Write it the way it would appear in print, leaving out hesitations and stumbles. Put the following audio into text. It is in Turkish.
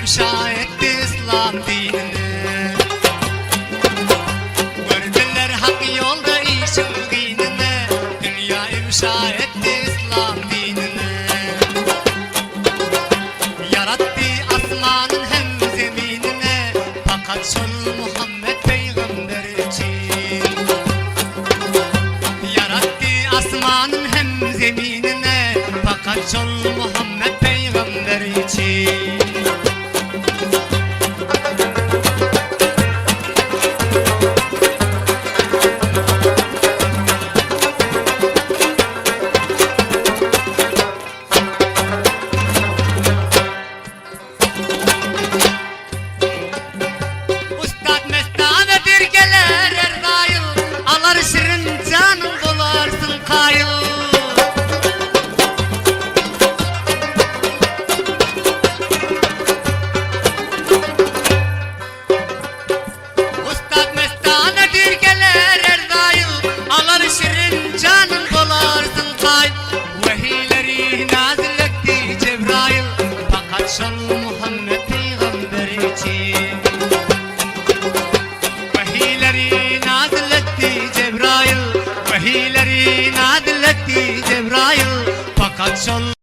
ifşa etti İslam dinini. Gördüler hak yolda işin dinine, dünya ifşa etti İslam dinini. Yarattı asmanın hem zeminine, fakat şol Muhammed peygamber için. Yarattı asmanın hem zeminine, fakat şol Muhammed peygamber için. Şirin canım bularsın kayıl. Ustad mestanedir gelir her daim, alar şirin canım bularsın kayıl. Vehiyleri nazil etti Cebrail, fakat şol Muhammed peygamber için. Vehiyleri nazil etti Cebrail, vehiyleri nazil etti Cebrail, fakat şol